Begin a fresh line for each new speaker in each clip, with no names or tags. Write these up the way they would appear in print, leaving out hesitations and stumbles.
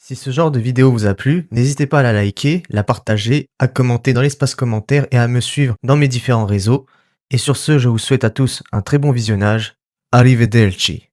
Si ce genre de vidéo vous a plu, n'hésitez pas à la liker, la partager, à commenter dans l'espace commentaire et à me suivre dans mes différents réseaux. Et sur ce, je vous souhaite à tous un très bon visionnage. Arrivederci.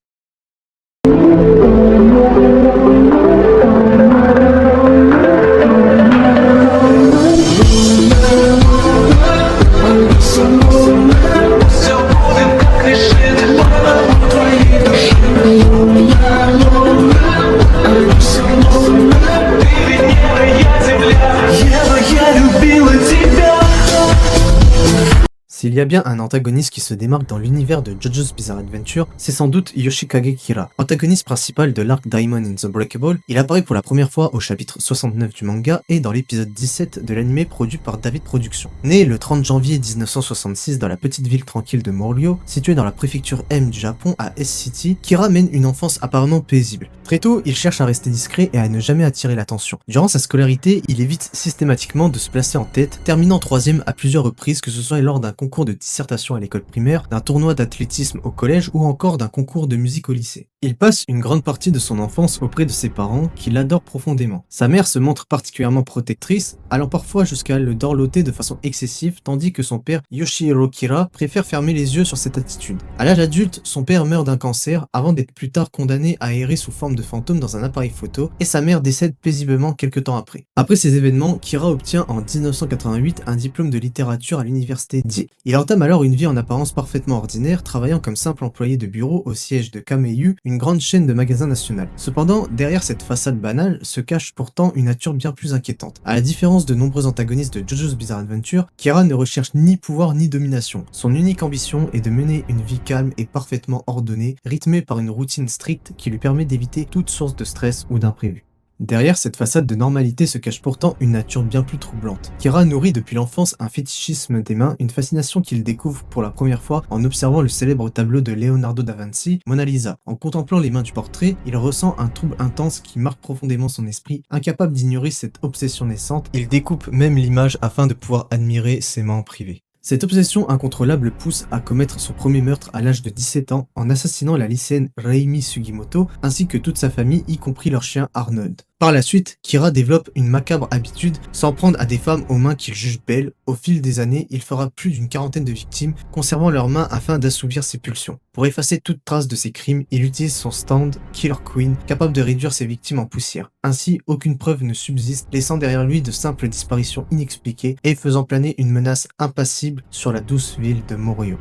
S'il y a bien un antagoniste qui se démarque dans l'univers de JoJo's Bizarre Adventure, c'est sans doute Yoshikage Kira. Antagoniste principal de l'arc Diamond in the Breakable, il apparaît pour la première fois au chapitre 69 du manga et dans l'épisode 17 de l'anime produit par David Productions. Né le 30 janvier 1966 dans la petite ville tranquille de Morlyo, située dans la préfecture M du Japon à S-City, Kira mène une enfance apparemment paisible. Très tôt, il cherche à rester discret et à ne jamais attirer l'attention. Durant sa scolarité, il évite systématiquement de se placer en tête, terminant 3ème à plusieurs reprises, que ce soit lors d'un concours de dissertation à l'école primaire, d'un tournoi d'athlétisme au collège ou encore d'un concours de musique au lycée. Il passe une grande partie de son enfance auprès de ses parents qui l'adorent profondément. Sa mère se montre particulièrement protectrice, allant parfois jusqu'à le dorloter de façon excessive, tandis que son père Yoshihiro Kira préfère fermer les yeux sur cette attitude. À l'âge adulte, son père meurt d'un cancer avant d'être plus tard condamné à errer sous forme de fantôme dans un appareil photo, et sa mère décède paisiblement quelques temps après. Après ces événements, Kira obtient en 1988 un diplôme de littérature à l'université d'Ie. Il entame alors une vie en apparence parfaitement ordinaire, travaillant comme simple employé de bureau au siège de Kameiyu, une grande chaîne de magasins nationale. Cependant, derrière cette façade banale se cache pourtant une nature bien plus inquiétante. À la différence de nombreux antagonistes de JoJo's Bizarre Adventure, Kira ne recherche ni pouvoir ni domination. Son unique ambition est de mener une vie calme et parfaitement ordonnée, rythmée par une routine stricte qui lui permet d'éviter toute source de stress ou d'imprévu. Derrière cette façade de normalité se cache pourtant une nature bien plus troublante. Kira nourrit depuis l'enfance un fétichisme des mains, une fascination qu'il découvre pour la première fois en observant le célèbre tableau de Leonardo da Vinci, Mona Lisa. En contemplant les mains du portrait, il ressent un trouble intense qui marque profondément son esprit. Incapable d'ignorer cette obsession naissante, il découpe même l'image afin de pouvoir admirer ses mains en privé. Cette obsession incontrôlable pousse à commettre son premier meurtre à l'âge de 17 ans en assassinant la lycéenne Reimi Sugimoto ainsi que toute sa famille, y compris leur chien Arnold. Par la suite, Kira développe une macabre habitude, s'en prendre à des femmes aux mains qu'il juge belles. Au fil des années, il fera plus d'une quarantaine de victimes, conservant leurs mains afin d'assouvir ses pulsions. Pour effacer toute trace de ses crimes, il utilise son stand Killer Queen, capable de réduire ses victimes en poussière. Ainsi, aucune preuve ne subsiste, laissant derrière lui de simples disparitions inexpliquées et faisant planer une menace impassible sur la douce ville de Morlyo.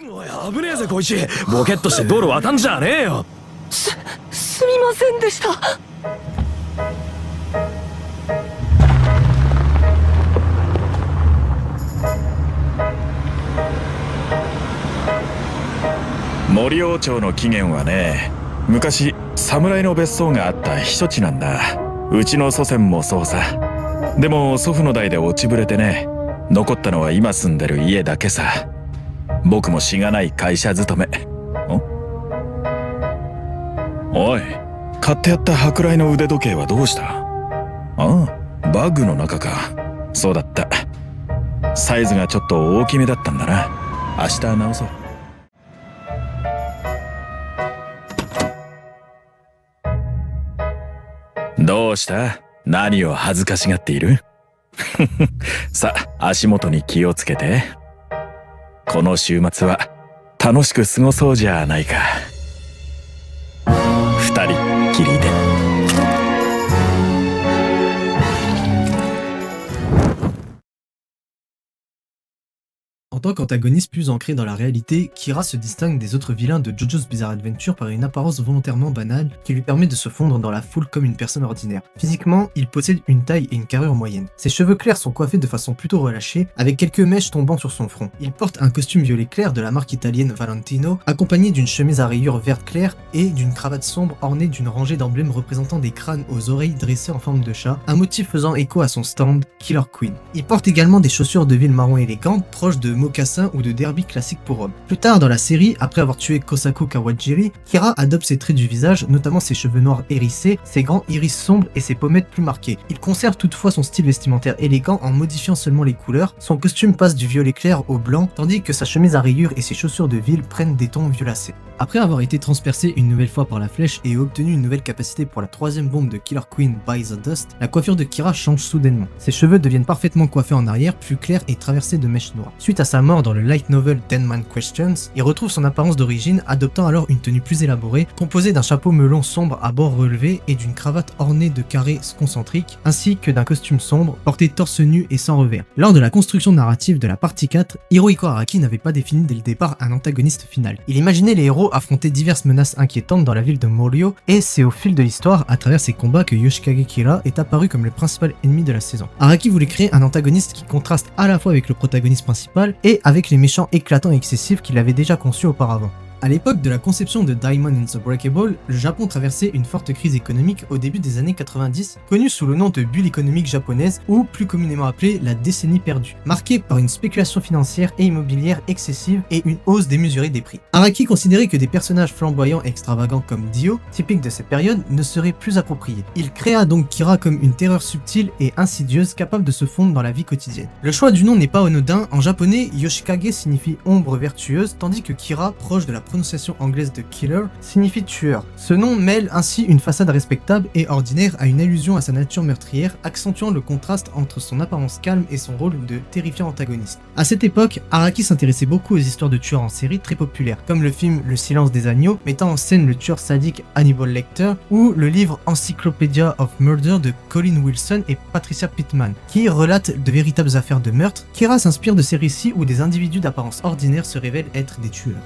おい危ねえぜこいちボケっとして道路渡んじゃねえよ
すみませんでした。
森王朝の起源はね、昔侍の別荘があった避暑地なんだ。うちの祖先もそうさ。でも祖父の代で落ちぶれてね、残ったのは今住んでる家だけさ。僕もしがない会社勤め。おい、買ってやった舶来の腕時計はどうした？ああ、バッグの中か。そうだった。サイズがちょっと大きめだったんだな。明日直そう。どうした？何を恥ずかしがっている？さあ、足元に気をつけて。この週末は楽しく過ごそうじゃないか。二人きりで。
En tant qu'antagoniste plus ancré dans la réalité, Kira se distingue des autres vilains de JoJo's Bizarre Adventure par une apparence volontairement banale qui lui permet de se fondre dans la foule comme une personne ordinaire. Physiquement, il possède une taille et une carrure moyenne. Ses cheveux clairs sont coiffés de façon plutôt relâchée, avec quelques mèches tombant sur son front. Il porte un costume violet clair de la marque italienne Valentino, accompagné d'une chemise à rayures verte claire et d'une cravate sombre ornée d'une rangée d'emblèmes représentant des crânes aux oreilles dressés en forme de chat, un motif faisant écho à son stand Killer Queen. Il porte également des chaussures de ville marron élégantes, proches de mocassins ou de derby classique pour hommes. Plus tard dans la série, après avoir tué Kosaku Kawajiri, Kira adopte ses traits du visage, notamment ses cheveux noirs hérissés, ses grands iris sombres et ses pommettes plus marquées. Il conserve toutefois son style vestimentaire élégant en modifiant seulement les couleurs. Son costume passe du violet clair au blanc, tandis que sa chemise à rayures et ses chaussures de ville prennent des tons violacés. Après avoir été transpercé une nouvelle fois par la flèche et obtenu une nouvelle capacité pour la troisième bombe de Killer Queen by the Dust, la coiffure de Kira change soudainement. Ses cheveux deviennent parfaitement coiffés en arrière, plus clairs et traversés de mèches noires. Suite à sa mort dans le light novel Dead Man Questions, il retrouve son apparence d'origine, adoptant alors une tenue plus élaborée, composée d'un chapeau melon sombre à bords relevés et d'une cravate ornée de carrés concentriques, ainsi que d'un costume sombre, porté torse nu et sans revers. Lors de la construction narrative de la partie 4, Hirohiko Araki n'avait pas défini dès le départ un antagoniste final. Il imaginait les héros affronter diverses menaces inquiétantes dans la ville de Morio, et c'est au fil de l'histoire, à travers ces combats, que Yoshikage Kira est apparu comme le principal ennemi de la saison. Araki voulait créer un antagoniste qui contraste à la fois avec le protagoniste principal et avec les méchants éclatants et excessifs qu'il avait déjà conçus auparavant. À l'époque de la conception de Diamond in the Breakable, le Japon traversait une forte crise économique au début des années 90, connue sous le nom de bulle économique japonaise ou plus communément appelée la décennie perdue, marquée par une spéculation financière et immobilière excessive et une hausse démesurée des prix. Araki considérait que des personnages flamboyants et extravagants comme Dio, typiques de cette période, ne seraient plus appropriés. Il créa donc Kira comme une terreur subtile et insidieuse capable de se fondre dans la vie quotidienne. Le choix du nom n'est pas anodin, en japonais, Yoshikage signifie ombre vertueuse, tandis que Kira, proche de la prononciation anglaise de killer, signifie tueur. Ce nom mêle ainsi une façade respectable et ordinaire à une allusion à sa nature meurtrière, accentuant le contraste entre son apparence calme et son rôle de terrifiant antagoniste. À cette époque, Araki s'intéressait beaucoup aux histoires de tueurs en série très populaires, comme le film Le Silence des Agneaux, mettant en scène le tueur sadique Hannibal Lecter, ou le livre Encyclopedia of Murder de Colin Wilson et Patricia Pittman, qui relate de véritables affaires de meurtre. Kira s'inspire de ces récits où des individus d'apparence ordinaire se révèlent être des tueurs.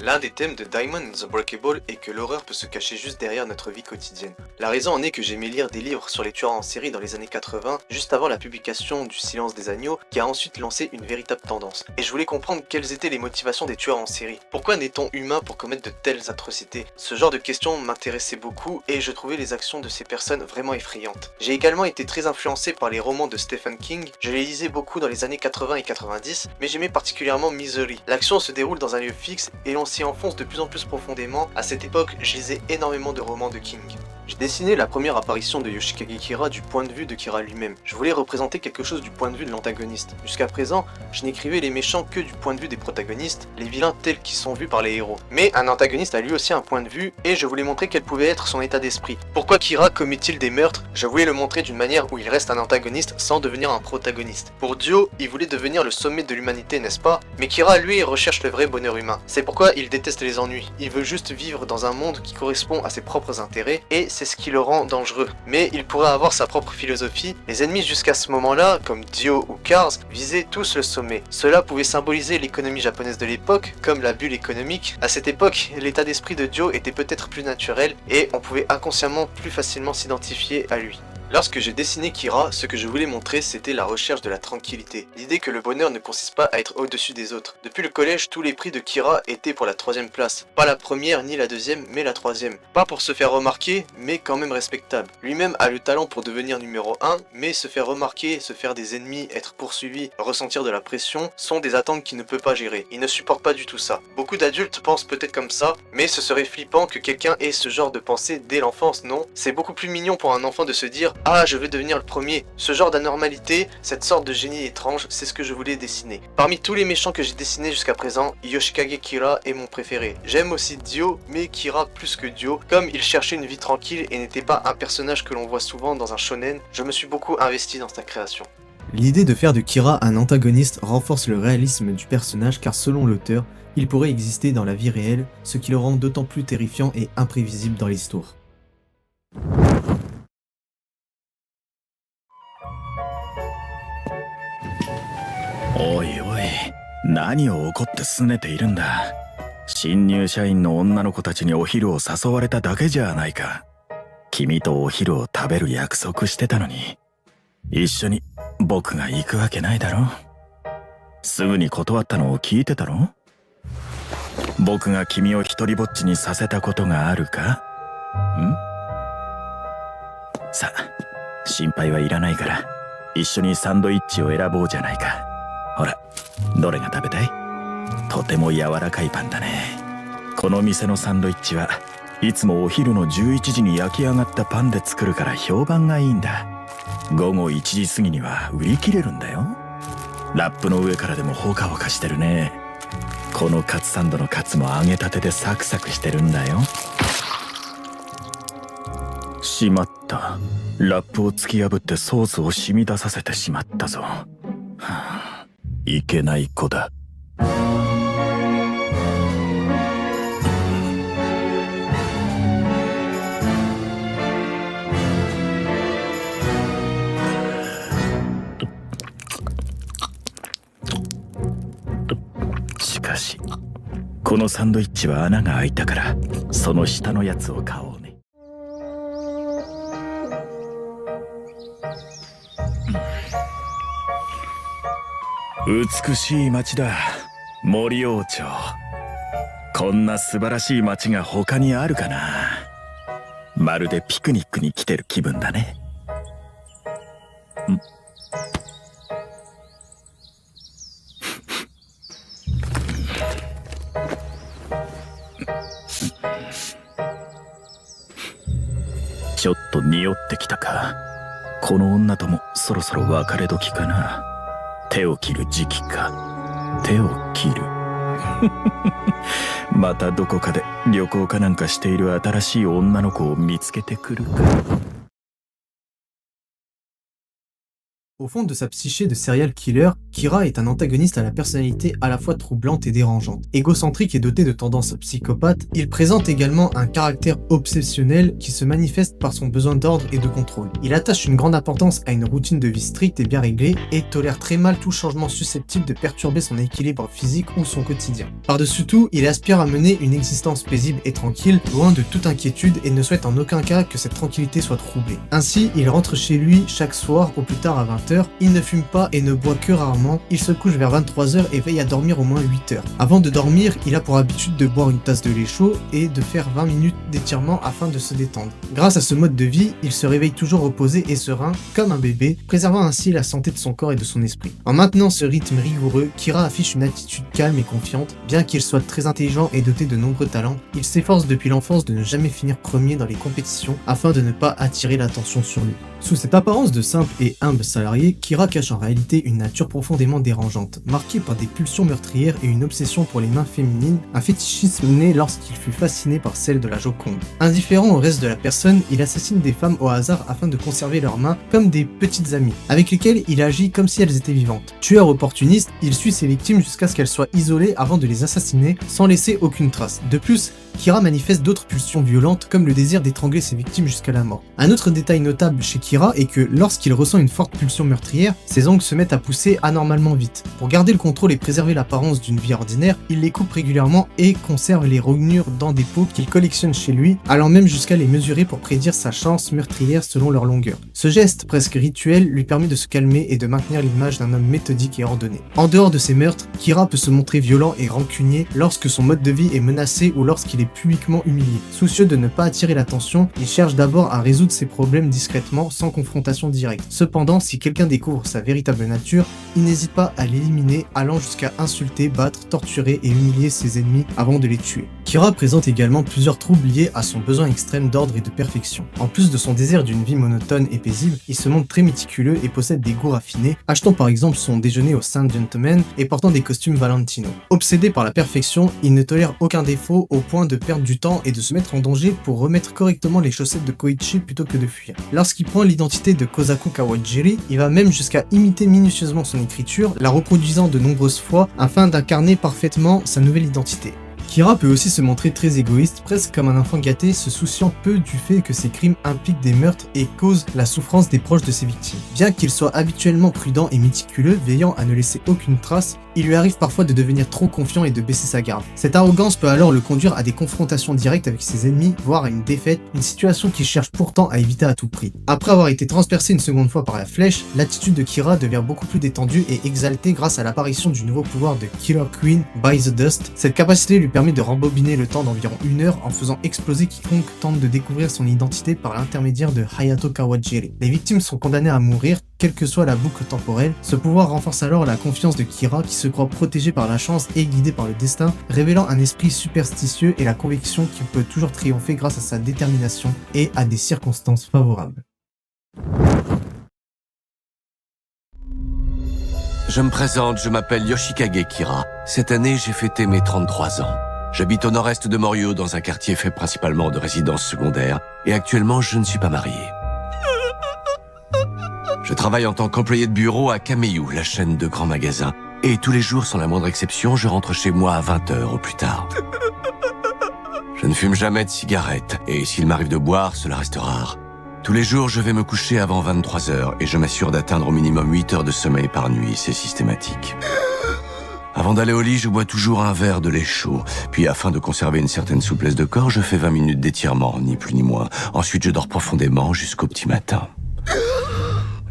L'un des thèmes de Diamond in the Breakable est que l'horreur peut se cacher juste derrière notre vie quotidienne. La raison en est que j'aimais lire des livres sur les tueurs en série dans les années 80, juste avant la publication du Silence des Agneaux, qui a ensuite lancé une véritable tendance. Et je voulais comprendre quelles étaient les motivations des tueurs en série. Pourquoi n'est-on humain pour commettre de telles atrocités? Ce genre de questions m'intéressait beaucoup et je trouvais les actions de ces personnes vraiment effrayantes. J'ai également été très influencé par les romans de Stephen King. Je les lisais beaucoup dans les années 80 et 90, mais j'aimais particulièrement Misery. L'action se déroule dans un lieu fixe et l'on s'y enfonce de plus en plus profondément. À cette époque, je lisais énormément de romans de King. J'ai dessiné la première apparition de Yoshikage Kira du point de vue de Kira lui-même. Je voulais représenter quelque chose du point de vue de l'antagoniste. Jusqu'à présent, je n'écrivais les méchants que du point de vue des protagonistes, les vilains tels qu'ils sont vus par les héros. Mais un antagoniste a lui aussi un point de vue, et je voulais montrer quel pouvait être son état d'esprit. Pourquoi Kira commet-il des meurtres? Je voulais le montrer d'une manière où il reste un antagoniste sans devenir un protagoniste. Pour Dio, il voulait devenir le sommet de l'humanité, n'est-ce pas? Mais Kira, lui, recherche le vrai bonheur humain. C'est pourquoi il déteste les ennuis. Il veut juste vivre dans un monde qui correspond à ses propres intérêts, et c'est ce qui le rend dangereux. Mais il pourrait avoir sa propre philosophie. Les ennemis jusqu'à ce moment-là, comme Dio ou Cars, visaient tous le sommet. Cela pouvait symboliser l'économie japonaise de l'époque, comme la bulle économique. À cette époque, l'état d'esprit de Dio était peut-être plus naturel, et on pouvait inconsciemment plus facilement s'identifier à lui. Lorsque j'ai dessiné Kira, ce que je voulais montrer c'était la recherche de la tranquillité. L'idée que le bonheur ne consiste pas à être au-dessus des autres. Depuis le collège, tous les prix de Kira étaient pour la 3e place. Pas la première ni la 2e, mais la 3e. Pas pour se faire remarquer, mais quand même respectable. Lui-même a le talent pour devenir numéro 1, mais se faire remarquer, se faire des ennemis, être poursuivi, ressentir de la pression, sont des attentes qu'il ne peut pas gérer. Il ne supporte pas du tout ça. Beaucoup d'adultes pensent peut-être comme ça, mais ce serait flippant que quelqu'un ait ce genre de pensée dès l'enfance, non? C'est beaucoup plus mignon pour un enfant de se dire « Ah, je veux devenir le premier ». Ce genre d'anormalité, cette sorte de génie étrange, c'est ce que je voulais dessiner. Parmi tous les méchants que j'ai dessinés jusqu'à présent, Yoshikage Kira est mon préféré. J'aime aussi Dio, mais Kira plus que Dio. Comme il cherchait une vie tranquille et n'était pas un personnage que l'on voit souvent dans un shonen, je me suis beaucoup investi dans sa création. L'idée de faire de Kira un antagoniste renforce le réalisme du personnage car selon l'auteur, il pourrait exister dans la vie réelle, ce qui le rend d'autant plus terrifiant et imprévisible dans l'histoire.
おいおい、何を怒って拗ねているんだ。新入社員の女の子たちにお昼を誘われただけじゃないか。君とお昼を食べる約束してたのに、一緒に僕が行くわけないだろ。すぐに断ったのを聞いてたろ。僕が君を一人ぼっちにさせたことがあるか？さあ、心配はいらないから、一緒にサンドイッチを選ぼうじゃないか。ほら、どれが食べたい？とても柔らかいパンだね。この店のサンドイッチはいつもお昼の11時に焼き上がったパンで作るから評判がいいんだ。午後1時過ぎには売り切れるんだよ。ラップの上からでもほかほかしてるね。このカツサンドのカツも揚げたてでサクサクしてるんだよ。しまった。ラップを突き破ってソースを染み出させてしまったぞ。はあ、いけない子だ。しかしこのサンドイッチは穴が開いたからその下のやつを買おうね。美しい街だ、森王町。こんな素晴らしい街が他にあるかな。まるでピクニックに来てる気分だね。ちょっと匂ってきたか。この女ともそろそろ別れ時かな。手を切る時期か。手を切るまたどこかで旅行かなんかしている新しい女の子を見つけてくるか。
Au fond de sa psyché de serial killer, Kira est un antagoniste à la personnalité à la fois troublante et dérangeante. Égocentrique et doté de tendances psychopathes, il présente également un caractère obsessionnel qui se manifeste par son besoin d'ordre et de contrôle. Il attache une grande importance à une routine de vie stricte et bien réglée et tolère très mal tout changement susceptible de perturber son équilibre physique ou son quotidien. Par-dessus tout, il aspire à mener une existence paisible et tranquille, loin de toute inquiétude et ne souhaite en aucun cas que cette tranquillité soit troublée. Ainsi, il rentre chez lui chaque soir au plus tard à 20h. Il ne fume pas et ne boit que rarement, il se couche vers 23h et veille à dormir au moins 8h. Avant de dormir, il a pour habitude de boire une tasse de lait chaud et de faire 20 minutes d'étirement afin de se détendre. Grâce à ce mode de vie, il se réveille toujours reposé et serein, comme un bébé, préservant ainsi la santé de son corps et de son esprit. En maintenant ce rythme rigoureux, Kira affiche une attitude calme et confiante. Bien qu'il soit très intelligent et doté de nombreux talents, il s'efforce depuis l'enfance de ne jamais finir premier dans les compétitions afin de ne pas attirer l'attention sur lui. Sous cette apparence de simple et humble salarié, Kira cache en réalité une nature profondément dérangeante, marquée par des pulsions meurtrières et une obsession pour les mains féminines, un fétichisme né lorsqu'il fut fasciné par celle de la Joconde. Indifférent au reste de la personne, il assassine des femmes au hasard afin de conserver leurs mains comme des petites amies, avec lesquelles il agit comme si elles étaient vivantes. Tueur opportuniste, il suit ses victimes jusqu'à ce qu'elles soient isolées avant de les assassiner, sans laisser aucune trace. De plus, Kira manifeste d'autres pulsions violentes comme le désir d'étrangler ses victimes jusqu'à la mort. Un autre détail notable chez Kira est que lorsqu'il ressent une forte pulsion meurtrière, ses ongles se mettent à pousser anormalement vite. Pour garder le contrôle et préserver l'apparence d'une vie ordinaire, il les coupe régulièrement et conserve les rognures dans des pots qu'il collectionne chez lui, allant même jusqu'à les mesurer pour prédire sa chance meurtrière selon leur longueur. Ce geste presque rituel lui permet de se calmer et de maintenir l'image d'un homme méthodique et ordonné. En dehors de ses meurtres, Kira peut se montrer violent et rancunier lorsque son mode de vie est menacé ou lorsqu'il est publiquement humilié. Soucieux de ne pas attirer l'attention, il cherche d'abord à résoudre ses problèmes discrètement sans confrontation directe. Cependant, si quelqu'un découvre sa véritable nature, il n'hésite pas à l'éliminer, allant jusqu'à insulter, battre, torturer et humilier ses ennemis avant de les tuer. Kira présente également plusieurs troubles liés à son besoin extrême d'ordre et de perfection. En plus de son désir d'une vie monotone et paisible, il se montre très méticuleux et possède des goûts raffinés, achetant par exemple son déjeuner au Saint Gentleman et portant des costumes Valentino. Obsédé par la perfection, il ne tolère aucun défaut au point de perdre du temps et de se mettre en danger pour remettre correctement les chaussettes de Koichi plutôt que de fuir. Lorsqu'il prend l'identité de Kozaku Kawajiri, il va même jusqu'à imiter minutieusement son écriture, la reproduisant de nombreuses fois afin d'incarner parfaitement sa nouvelle identité. Kira peut aussi se montrer très égoïste, presque comme un enfant gâté, se souciant peu du fait que ses crimes impliquent des meurtres et causent la souffrance des proches de ses victimes. Bien qu'il soit habituellement prudent et méticuleux, veillant à ne laisser aucune trace, il lui arrive parfois de devenir trop confiant et de baisser sa garde. Cette arrogance peut alors le conduire à des confrontations directes avec ses ennemis, voire à une défaite, une situation qu'il cherche pourtant à éviter à tout prix. Après avoir été transpercé une seconde fois par la flèche, l'attitude de Kira devient beaucoup plus détendue et exaltée grâce à l'apparition du nouveau pouvoir de Killer Queen by the Dust. Cette capacité lui permet de rembobiner le temps d'environ 1 heure en faisant exploser quiconque tente de découvrir son identité par l'intermédiaire de Hayato Kawajiri. Les victimes sont condamnées à mourir, quelle que soit la boucle temporelle. Ce pouvoir renforce alors la confiance de Kira qui se croit protégé par la chance et guidé par le destin, révélant un esprit superstitieux et la conviction qu'il peut toujours triompher grâce à sa détermination et à des circonstances favorables.
Je me présente, je m'appelle Yoshikage Kira. Cette année, j'ai fêté mes 33 ans. J'habite au nord-est de Morio, dans un quartier fait principalement de résidences secondaires. Et actuellement, je ne suis pas marié. Je travaille en tant qu'employé de bureau à Kameyu, la chaîne de grands magasins. Et tous les jours, sans la moindre exception, je rentre chez moi à 20h au plus tard. Je ne fume jamais de cigarettes. Et s'il m'arrive de boire, cela reste rare. Tous les jours, je vais me coucher avant 23h et je m'assure d'atteindre au minimum 8 heures de sommeil par nuit, c'est systématique. Avant d'aller au lit, je bois toujours un verre de lait chaud. Puis afin de conserver une certaine souplesse de corps, je fais 20 minutes d'étirement, ni plus ni moins. Ensuite, je dors profondément jusqu'au petit matin.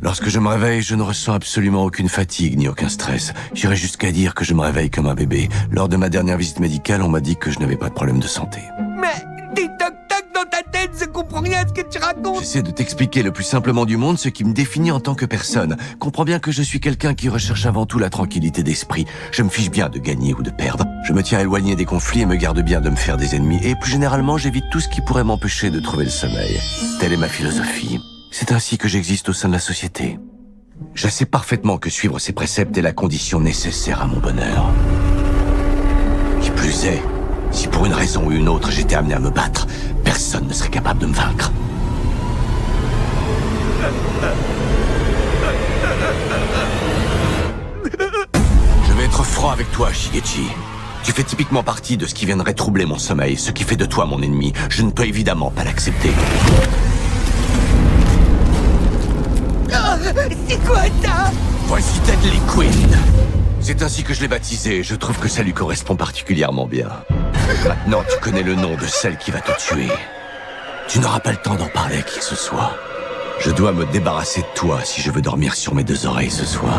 Lorsque je me réveille, je ne ressens absolument aucune fatigue ni aucun stress. J'irais jusqu'à dire que je me réveille comme un bébé. Lors de ma dernière visite médicale, on m'a dit que je n'avais pas de problème de santé.
Mais dis toc-toc dans ta tête, je comprends rien à ce que tu racontes.
J'essaie de t'expliquer le plus simplement du monde ce qui me définit en tant que personne. Comprends bien que je suis quelqu'un qui recherche avant tout la tranquillité d'esprit. Je me fiche bien de gagner ou de perdre. Je me tiens éloigné des conflits et me garde bien de me faire des ennemis. Et plus généralement, j'évite tout ce qui pourrait m'empêcher de trouver le sommeil. Telle est ma philosophie. C'est ainsi que j'existe au sein de la société. Je sais parfaitement que suivre ces préceptes est la condition nécessaire à mon bonheur. Qui plus est, si pour une raison ou une autre j'étais amené à me battre, personne ne serait capable de me vaincre. Je vais être franc avec toi, Shigechi. Tu fais typiquement partie de ce qui viendrait troubler mon sommeil, ce qui fait de toi mon ennemi. Je ne peux évidemment pas l'accepter.
C'est quoi ça?
Voici Deadly Queen. C'est ainsi que je l'ai baptisé et je trouve que ça lui correspond particulièrement bien. Maintenant, tu connais le nom de celle qui va te tuer. Tu n'auras pas le temps d'en parler à qui que ce soit. Je dois me débarrasser de toi si je veux dormir sur mes 2 oreilles ce soir.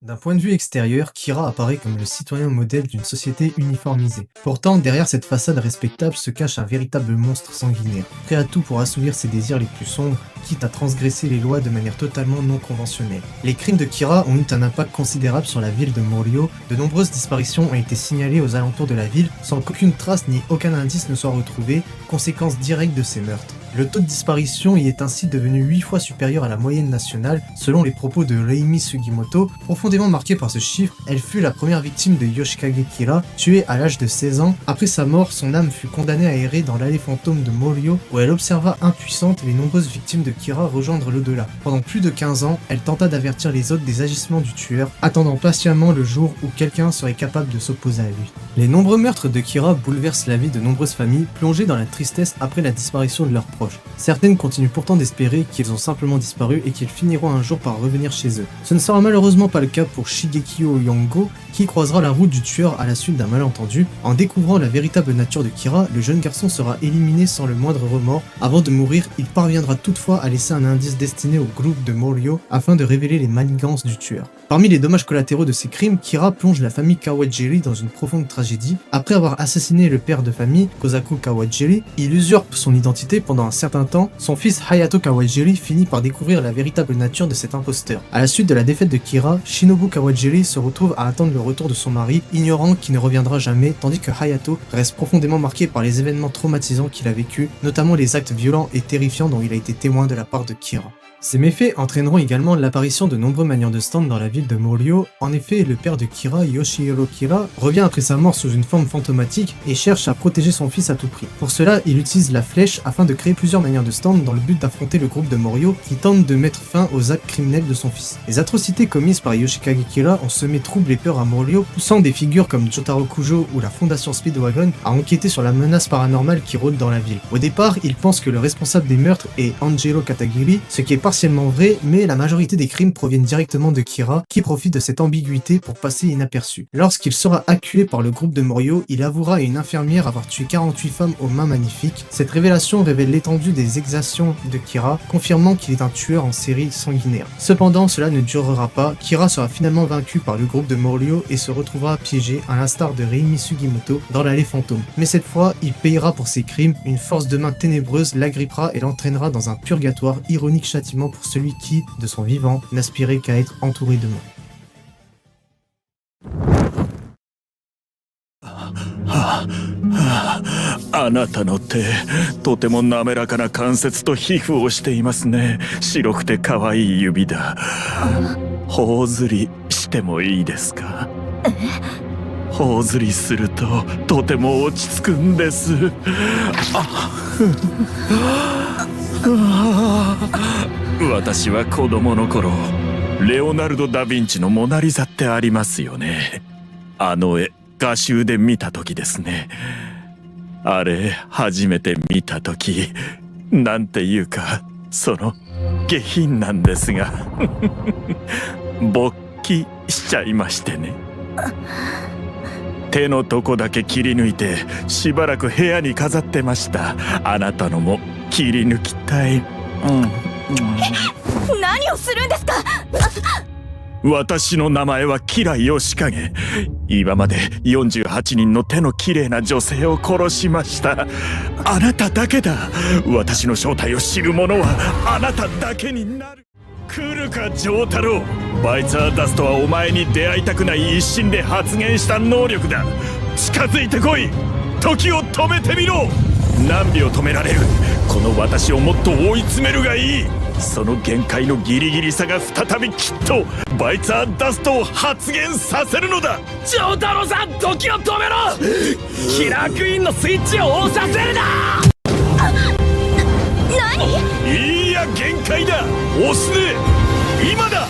D'un point de vue extérieur, Kira apparaît comme le citoyen modèle d'une société uniformisée. Pourtant, derrière cette façade respectable se cache un véritable monstre sanguinaire, prêt à tout pour assouvir ses désirs les plus sombres, quitte à transgresser les lois de manière totalement non conventionnelle. Les crimes de Kira ont eu un impact considérable sur la ville de Morio. De nombreuses disparitions ont été signalées aux alentours de la ville, sans qu'aucune trace ni aucun indice ne soit retrouvé, conséquence directe de ces meurtres. Le taux de disparition y est ainsi devenu 8 fois supérieur à la moyenne nationale, selon les propos de Reimi Sugimoto. Profondément marquée par ce chiffre, elle fut la première victime de Yoshikage Kira, tuée à l'âge de 16 ans. Après sa mort, son âme fut condamnée à errer dans l'allée fantôme de Morio, où elle observa impuissante les nombreuses victimes de Kira rejoindre l'au-delà. Pendant plus de 15 ans, elle tenta d'avertir les autres des agissements du tueur, attendant patiemment le jour où quelqu'un serait capable de s'opposer à lui. Les nombreux meurtres de Kira bouleversent la vie de nombreuses familles, plongées dans la tristesse après la disparition de leurs proches. Certaines continuent pourtant d'espérer qu'ils ont simplement disparu et qu'ils finiront un jour par revenir chez eux. Ce ne sera malheureusement pas le cas pour Shigekio Yongo, qui croisera la route du tueur à la suite d'un malentendu. En découvrant la véritable nature de Kira, le jeune garçon sera éliminé sans le moindre remords. Avant de mourir, il parviendra toutefois à laisser un indice destiné au groupe de Morio afin de révéler les manigances du tueur. Parmi les dommages collatéraux de ces crimes, Kira plonge la famille Kawajiri dans une profonde tragédie. Après avoir assassiné le père de famille, Kozaku Kawajiri, il usurpe son identité pendant un certain temps. Son fils Hayato Kawajiri finit par découvrir la véritable nature de cet imposteur. À la suite de la défaite de Kira, Shinobu Kawajiri se retrouve à attendre le retour de son mari, ignorant qu'il ne reviendra jamais, tandis que Hayato reste profondément marqué par les événements traumatisants qu'il a vécus, notamment les actes violents et terrifiants dont il a été témoin de la part de Kira. Ces méfaits entraîneront également l'apparition de nombreux maniants de stand dans la ville de Morio. En effet, le père de Kira, Yoshihiro Kira, revient après sa mort sous une forme fantomatique et cherche à protéger son fils à tout prix. Pour cela, il utilise la flèche afin de créer plusieurs maniants de stand dans le but d'affronter le groupe de Morio qui tente de mettre fin aux actes criminels de son fils. Les atrocités commises par Yoshikage Kira ont semé trouble et peur à Morio, poussant des figures comme Jotaro Kujo ou la fondation Speedwagon à enquêter sur la menace paranormale qui rôde dans la ville. Au départ, il pense que le responsable des meurtres est Angelo Katagiri, ce qui est partiellement vrai, mais la majorité des crimes proviennent directement de Kira, qui profite de cette ambiguïté pour passer inaperçu. Lorsqu'il sera acculé par le groupe de Morio, il avouera à une infirmière avoir tué 48 femmes aux mains magnifiques. Cette révélation révèle l'étendue des exactions de Kira, confirmant qu'il est un tueur en série sanguinaire. Cependant, cela ne durera pas, Kira sera finalement vaincu par le groupe de Morio et se retrouvera piégé, à l'instar de Reimi Sugimoto, dans l'allée fantôme. Mais cette fois, il payera pour ses crimes, une force de main ténébreuse l'agrippera et l'entraînera dans un purgatoire, ironique châtiment pour celui qui, de son vivant, n'aspirait qu'à être entouré de mort.
あなたの手、とても滑らかな関節と皮膚をしていますね。白くて可愛い指だ。頬ずりしてもいいですか？頬ずりするととても落ち着くんです。私は子供の頃、レオナルド・ダ・ヴィンチのモナリザってありますよね。あの絵、画集で見た時ですね。あれ、初めて見た時、なんていうか、下品なんですが、勃起しちゃいましてね。手のとこだけ切り抜いて、しばらく部屋に飾ってました。あなたのも切り抜きたい。
何をするんですか？
私の名前はキラヨシカゲ。今まで48人の手の綺麗な女性を殺しました。あなただけだ。私の正体を知る者はあなただけになる。来るか丈太郎。バイツァーダストはお前に出会いたくない一心で発言した能力だ。近づいてこい。時を止めてみろ。何秒止められる？この私をもっと追い詰めるがいい。その限界のギリギリさが再びきっとバイツァーダストを発現させるのだ。
丈太郎さん、時を止めろ。キラークイーンのスイッチを押させるな。
何？
いいや、限界だ。押すね。今だ。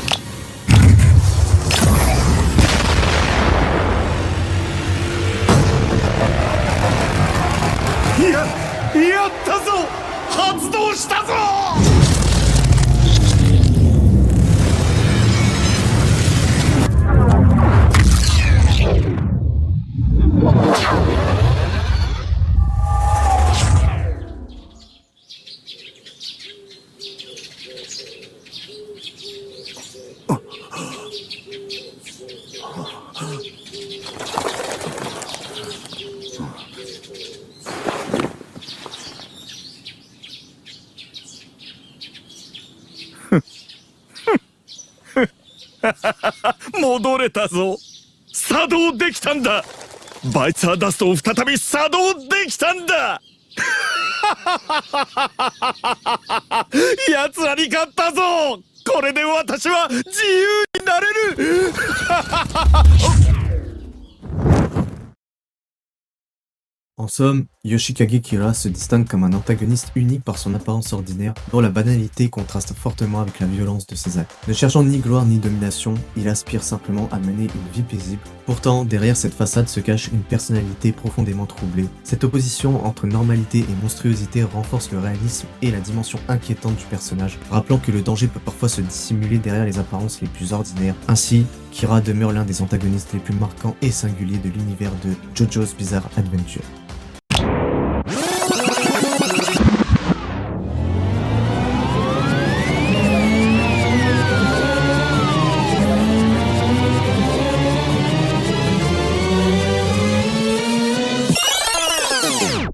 やったぞ。発動したぞ。戻れたぞ。作動できたんだ。バイツァーダストを再び作動できたんだ。奴らに勝ったぞ。これで私は自由になれる。
En somme, Yoshikage Kira se distingue comme un antagoniste unique par son apparence ordinaire, dont la banalité contraste fortement avec la violence de ses actes. Ne cherchant ni gloire ni domination, il aspire simplement à mener une vie paisible. Pourtant, derrière cette façade se cache une personnalité profondément troublée. Cette opposition entre normalité et monstruosité renforce le réalisme et la dimension inquiétante du personnage, rappelant que le danger peut parfois se dissimuler derrière les apparences les plus ordinaires. Ainsi, Kira demeure l'un des antagonistes les plus marquants et singuliers de l'univers de JoJo's Bizarre Adventure.